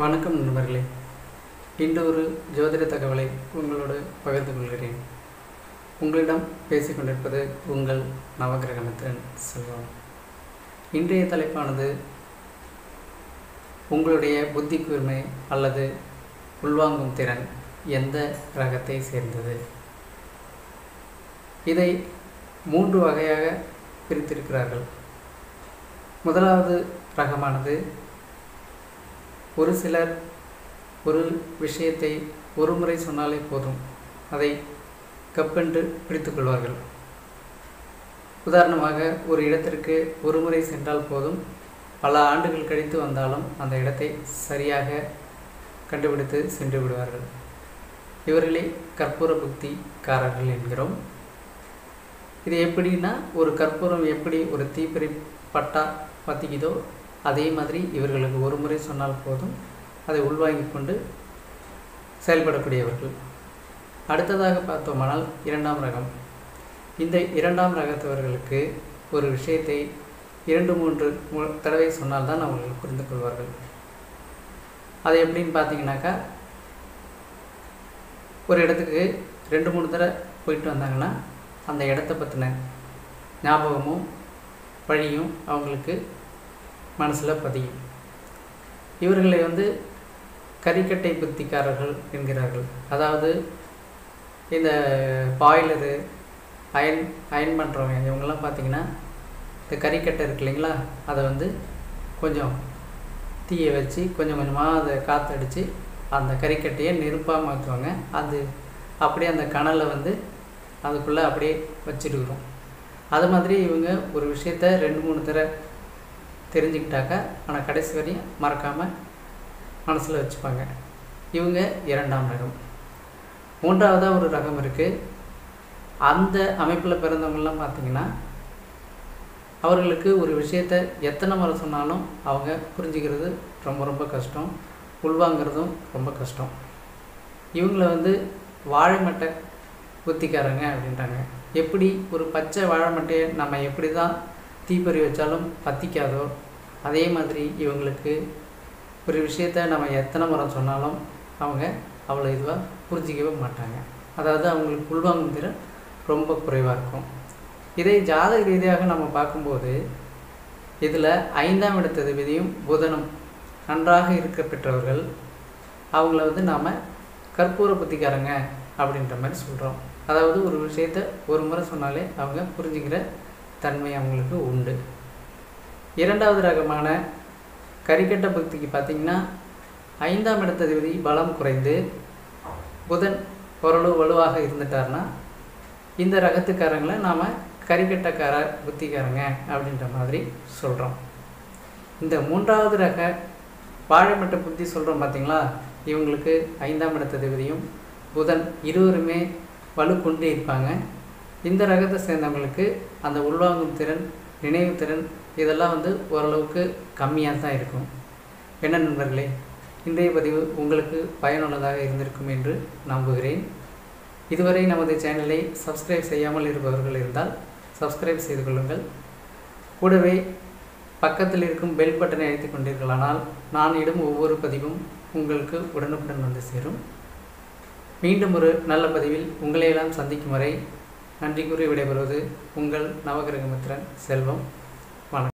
வணக்கம் நண்பர்களே. இன்று ஒரு ஜோதிட தகவலை உங்களோடு பகிர்ந்து கொள்கிறேன். உங்களிடம் பேசிக்கொண்டிருப்பது உங்கள் நவகிரகமித்திரன் செல்வம். இன்றைய தலைப்பானது உங்களுடைய புத்தி கூர்மை அல்லது உள்வாங்கும் திறன் எந்த ரகத்தை சேர்ந்தது? இதை 3 வகையாக பிரித்திருக்கிறார்கள். முதலாவது ரகமானது, ஒரு சிலர் ஒரு விஷயத்தை ஒரு முறை சொன்னாலே போதும், அதை கப்பென்று பிடித்துக்கொள்வார்கள். உதாரணமாக, ஒரு இடத்திற்கு ஒரு முறை சென்றால் போதும், பல ஆண்டுகள் கழித்து வந்தாலும் அந்த இடத்தை சரியாக கண்டுபிடித்து சென்று விடுவார்கள். இவர்களே கற்பூர புத்திக்காரர்கள் என்கிறோம். இது எப்படின்னா, ஒரு கற்பூரம் எப்படி ஒரு தீப்பொறி பட்டா பற்றிக்குதோ அதே மாதிரி இவர்களுக்கு ஒரு முறை சொன்னால் போதும், அதை உள்வாங்கிக் கொண்டு செயல்படக்கூடியவர்கள். அடுத்ததாக பார்த்தோமானால் 2ஆம் ரகம். இந்த 2ஆம் ரகத்தவர்களுக்கு ஒரு விஷயத்தை 2-3 தடவை சொன்னால்தான் அவர்கள் புரிந்து கொள்வார்கள். அது எப்படின்னு பார்த்தீங்கன்னாக்கா, ஒரு இடத்துக்கு 2-3 தடவை போயிட்டு வந்தாங்கன்னா அந்த இடத்த பற்றின ஞாபகமும் வழியும் அவங்களுக்கு மனசில் பதியும். இவர்களை கரிக்கட்டை புத்திக்காரர்கள் என்கிறார்கள். அதாவது இந்த பாய்லரு, அயன் பண்ணுறவங்க இவங்கெல்லாம் பார்த்திங்கன்னா, இந்த கரிக்கட்டை இருக்கு இல்லைங்களா, அதை கொஞ்சம் தீயை வச்சு கொஞ்சம் கொஞ்சமாக அதை காற்றடிச்சு அந்த கரிக்கட்டையை நெருப்பாக மாற்றுவாங்க. அது அப்படியே அந்த கனலை அதுக்குள்ளே அப்படியே வச்சுருக்குறோம். அது மாதிரி இவங்க ஒரு விஷயத்த 2-3 தடவை தெரிஞ்சுக்கிட்டாக்கா, ஆனால் கடைசி வரையும் மறக்காமல் மனசில் வச்சுப்பாங்க. இவங்க 2ஆம் ரகம். 3ஆவதாக ஒரு ரகம் இருக்குது. அந்த அமைப்பில் பிறந்தவங்களாம் பார்த்திங்கன்னா, அவர்களுக்கு ஒரு விஷயத்தை எத்தனை முறை சொன்னாலும் அவங்க புரிஞ்சுக்கிறது ரொம்ப ரொம்ப கஷ்டம், உள்வாங்கிறதும் ரொம்ப கஷ்டம். இவங்கள வாழை மட்டை புத்திக்காரங்க அப்படின்றாங்க. எப்படி ஒரு பச்சை வாழை மட்டையை நம்ம எப்படி தான் தீப்பொறி வச்சாலும் பற்றிக்காதோ, அதே மாதிரி இவங்களுக்கு ஒரு விஷயத்த நம்ம எத்தனை முறை சொன்னாலும் அவங்க அவ்வளோ இதுவாக புரிஞ்சிக்கவே மாட்டாங்க. அதாவது அவங்களுக்கு உள்வாங்கும் திறன் ரொம்ப குறைவாக இருக்கும். இதை ஜாதக ரீதியாக நம்ம பார்க்கும்போது, இதில் 5ஆம் இடத்ததிபதியும் புதனும் நன்றாக இருக்க பெற்றவர்கள். அவங்கள நாம் கற்பூர புத்திக்காரங்க அப்படின்ற மாதிரி சொல்கிறோம். அதாவது ஒரு விஷயத்த ஒரு முறை சொன்னாலே அவங்க புரிஞ்சுக்கிற தன்மை அவங்களுக்கு உண்டு. 2ஆவது ரகமான கரிக்கட்ட புத்திக்கு பார்த்திங்கன்னா, 5ஆம் இடத்ததிபதி பலம் குறைந்து புதன் ஓரளவு வலுவாக இருந்துட்டார்னா, இந்த ரகத்துக்காரங்களை நாம் கரிக்கட்டக்கார புத்திக்காரங்க அப்படின்ற மாதிரி சொல்கிறோம். இந்த 3ஆவது ரக வாழைமட்டை புத்தி சொல்கிறோம் பார்த்திங்களா, இவங்களுக்கு 5ஆம் இடத்ததிபதியும் புதன் இருவருமே வலு கொண்டு இருப்பாங்க. இந்த ரகத்தை சேர்ந்தவங்களுக்கு அந்த உள்வாங்கும் திறன், நினைவு திறன் இதெல்லாம் ஓரளவுக்கு கம்மியாக தான் இருக்கும். என்ன நண்பர்களே, இன்றைய பதிவு உங்களுக்கு பயனுள்ளதாக இருந்திருக்கும் என்று நம்புகிறேன். இதுவரை நமது சேனலை சப்ஸ்கிரைப் செய்யாமல் இருப்பவர்கள் இருந்தால் சப்ஸ்கிரைப் செய்து கொள்ளுங்கள். கூடவே பக்கத்தில் இருக்கும் பெல் பட்டனை அழுத்திக் கொண்டீர்களானால் நான் இடும் ஒவ்வொரு பதிவும் உங்களுக்கு உடனுக்குடன் சேரும். மீண்டும் ஒரு நல்ல பதிவில் உங்களையெல்லாம் சந்திக்கும் வரை நன்றி கூறி விடைபெறுவது உங்கள் நவகிரகமித்திரன் செல்வம். வணக்கம்.